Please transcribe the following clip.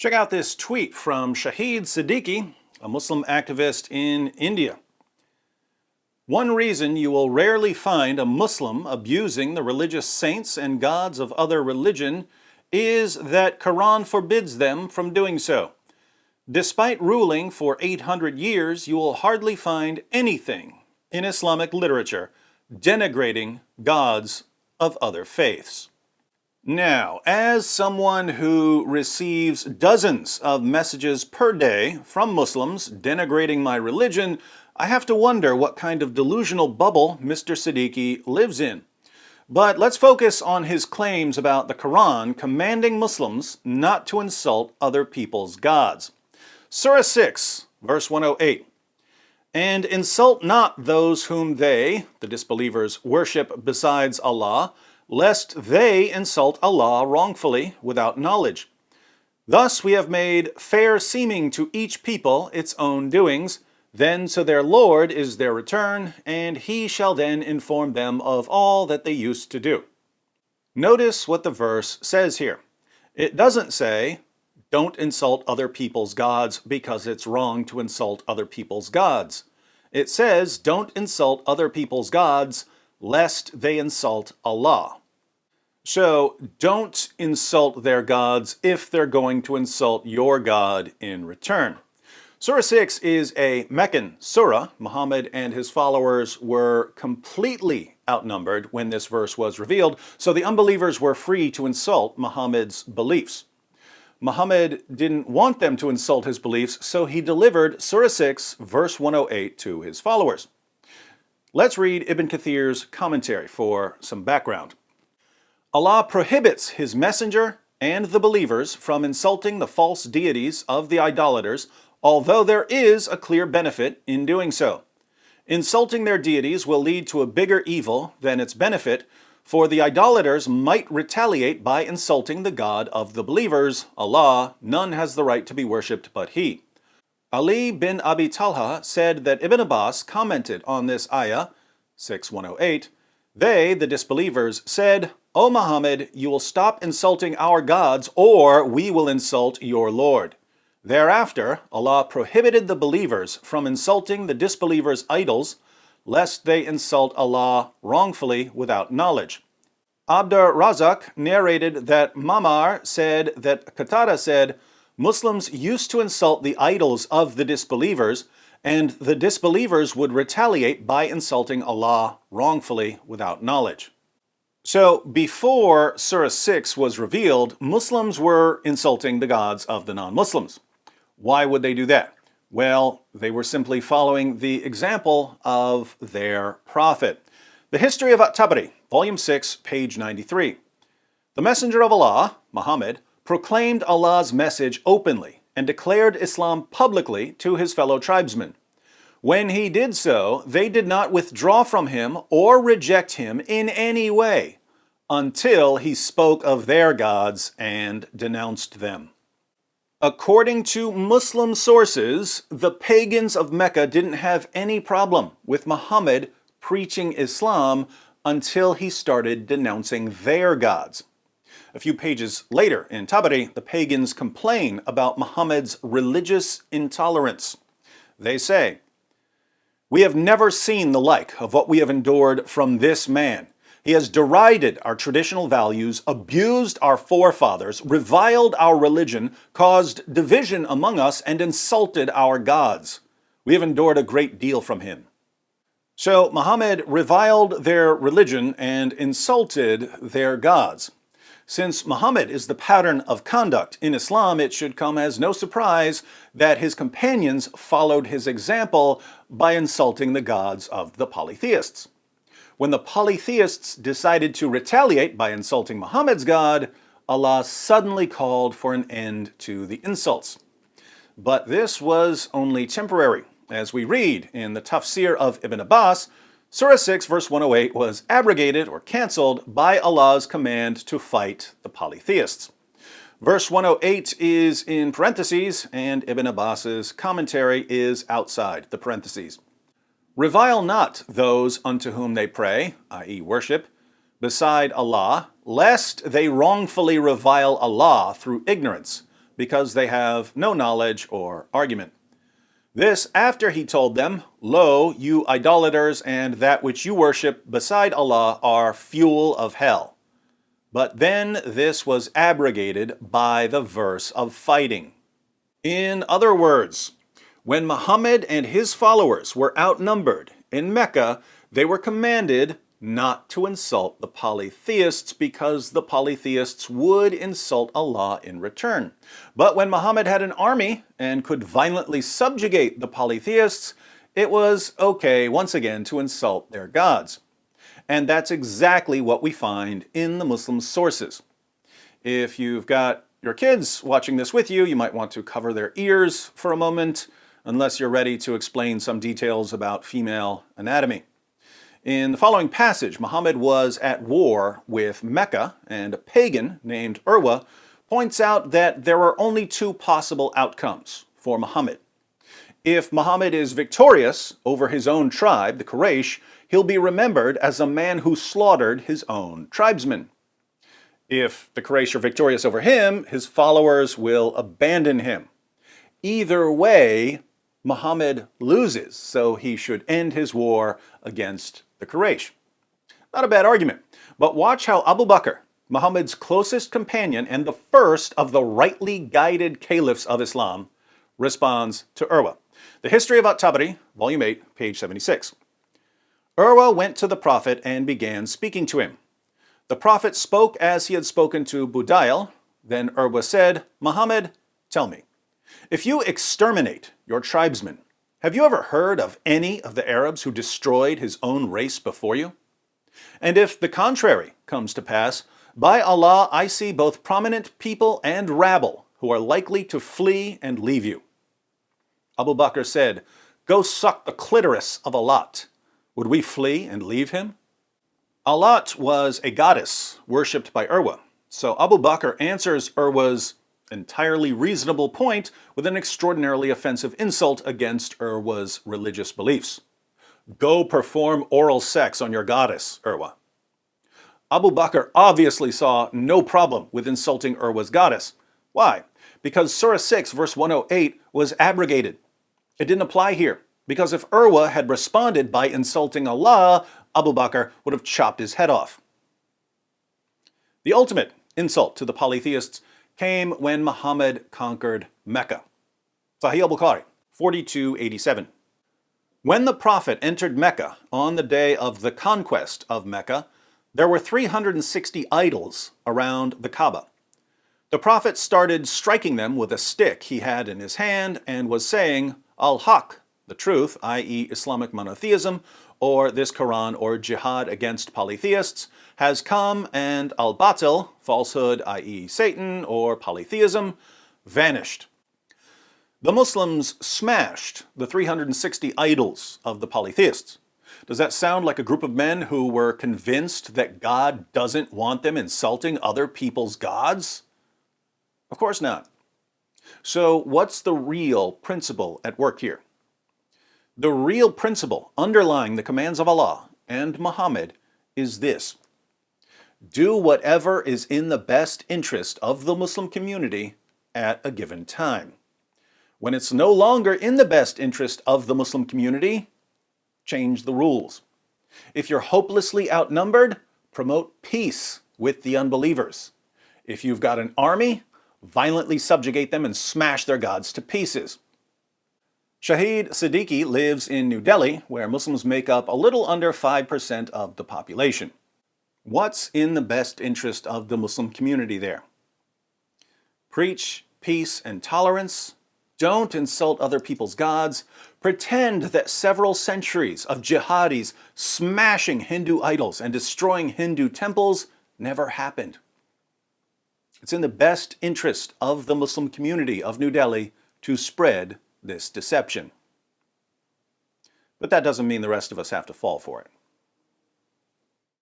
Check out this tweet from Shahid Siddiqui, a Muslim activist in India. One reason you will rarely find a Muslim abusing the religious saints and gods of other religion is that Quran forbids them from doing so. Despite ruling for 800 years, you will hardly find anything in Islamic literature denigrating gods of other faiths. Now, as someone who receives dozens of messages per day from Muslims denigrating my religion, I have to wonder what kind of delusional bubble Mr. Siddiqui lives in. But let's focus on his claims about the Quran commanding Muslims not to insult other people's gods. Surah 6, verse 108. And insult not those whom they, the disbelievers, worship besides Allah, lest they insult Allah wrongfully without knowledge. Thus we have made fair seeming to each people its own doings, then to their Lord is their return, and He shall then inform them of all that they used to do. Notice what the verse says here. It doesn't say, don't insult other people's gods because it's wrong to insult other people's gods. It says, don't insult other people's gods lest they insult Allah. So don't insult their gods if they're going to insult your God in return. Surah 6 is a Meccan surah. Muhammad and his followers were completely outnumbered when this verse was revealed, so the unbelievers were free to insult Muhammad's beliefs. Muhammad didn't want them to insult his beliefs, so he delivered Surah 6, verse 108 to his followers. Let's read Ibn Kathir's commentary for some background. Allah prohibits His messenger and the believers from insulting the false deities of the idolaters, although there is a clear benefit in doing so. Insulting their deities will lead to a bigger evil than its benefit, for the idolaters might retaliate by insulting the God of the believers, Allah. None has the right to be worshipped but He. Ali bin Abi Talha said that Ibn Abbas commented on this ayah, 6:108. They, the disbelievers, said, O Muhammad, you will stop insulting our gods, or we will insult your Lord. Thereafter, Allah prohibited the believers from insulting the disbelievers' idols, lest they insult Allah wrongfully without knowledge. Abdur Razak narrated that Mamar said that Qatada said, Muslims used to insult the idols of the disbelievers, and the disbelievers would retaliate by insulting Allah wrongfully without knowledge. So, before Surah 6 was revealed, Muslims were insulting the gods of the non-Muslims. Why would they do that? Well, they were simply following the example of their prophet. The History of At-Tabari, Volume 6, page 93. The Messenger of Allah, Muhammad, proclaimed Allah's message openly and declared Islam publicly to his fellow tribesmen. When he did so, they did not withdraw from him or reject him in any way until he spoke of their gods and denounced them. According to Muslim sources, the pagans of Mecca didn't have any problem with Muhammad preaching Islam until he started denouncing their gods. A few pages later in Tabari, the pagans complain about Muhammad's religious intolerance. They say, We have never seen the like of what we have endured from this man. He has derided our traditional values, abused our forefathers, reviled our religion, caused division among us, and insulted our gods. We have endured a great deal from him. So Muhammad reviled their religion and insulted their gods. Since Muhammad is the pattern of conduct in Islam, it should come as no surprise that his companions followed his example by insulting the gods of the polytheists. When the polytheists decided to retaliate by insulting Muhammad's God, Allah suddenly called for an end to the insults. But this was only temporary. As we read in the Tafsir of Ibn Abbas, Surah 6 verse 108 was abrogated or cancelled by Allah's command to fight the polytheists. Verse 108 is in parentheses, and Ibn Abbas's commentary is outside the parentheses. Revile not those unto whom they pray, i.e. worship, beside Allah, lest they wrongfully revile Allah through ignorance, because they have no knowledge or argument. This after he told them, "Lo, you idolaters, and that which you worship beside Allah are fuel of hell." But then this was abrogated by the verse of fighting. In other words, when Muhammad and his followers were outnumbered in Mecca, they were commanded not to insult the polytheists because the polytheists would insult Allah in return. But when Muhammad had an army and could violently subjugate the polytheists, it was okay once again to insult their gods. And that's exactly what we find in the Muslim sources. If you've got your kids watching this with you, you might want to cover their ears for a moment, unless you're ready to explain some details about female anatomy. In the following passage, Muhammad was at war with Mecca, and a pagan named Urwa points out that there are only two possible outcomes for Muhammad. If Muhammad is victorious over his own tribe, the Quraysh, he'll be remembered as a man who slaughtered his own tribesmen. If the Quraysh are victorious over him, his followers will abandon him. Either way, Muhammad loses, so he should end his war against the Quraysh. Not a bad argument, but watch how Abu Bakr, Muhammad's closest companion and the first of the rightly guided caliphs of Islam, responds to Urwa. The History of At-Tabari, Volume 8, page 76. Urwa went to the Prophet and began speaking to him. The Prophet spoke as he had spoken to Budayl. Then Urwa said, "Muhammad, tell me, if you exterminate your tribesmen, have you ever heard of any of the Arabs who destroyed his own race before you? And if the contrary comes to pass, by Allah I see both prominent people and rabble who are likely to flee and leave you." Abu Bakr said, "Go suck the clitoris of ALLthat. Would we flee and leave him?" ALLthat was a goddess worshipped by Urwa. So Abu Bakr answers Urwa's entirely reasonable point with an extraordinarily offensive insult against Urwa's religious beliefs. "Go perform oral sex on your goddess, Urwa." Abu Bakr obviously saw no problem with insulting Urwa's goddess. Why? Because Surah 6, verse 108 was abrogated. It didn't apply here, because if Urwa had responded by insulting Allah, Abu Bakr would have chopped his head off. The ultimate insult to the polytheists came when Muhammad conquered Mecca. Sahih al-Bukhari, 4287. When the Prophet entered Mecca on the day of the conquest of Mecca, there were 360 idols around the Kaaba. The Prophet started striking them with a stick he had in his hand and was saying, "Al-Haq," the truth, i.e. Islamic monotheism, or this Quran or jihad against polytheists, has come, and al-Batil, falsehood, i.e. Satan or polytheism, vanished. The Muslims smashed the 360 idols of the polytheists. Does that sound like a group of men who were convinced that God doesn't want them insulting other people's gods? Of course not. So what's the real principle at work here? The real principle underlying the commands of Allah and Muhammad is this: do whatever is in the best interest of the Muslim community at a given time. When it's no longer in the best interest of the Muslim community, change the rules. If you're hopelessly outnumbered, promote peace with the unbelievers. If you've got an army, violently subjugate them and smash their gods to pieces. Shahid Siddiqui lives in New Delhi, where Muslims make up a little under 5% of the population. What's in the best interest of the Muslim community there? Preach peace and tolerance. Don't insult other people's gods. Pretend that several centuries of jihadis smashing Hindu idols and destroying Hindu temples never happened. It's in the best interest of the Muslim community of New Delhi to spread this deception. But that doesn't mean the rest of us have to fall for it.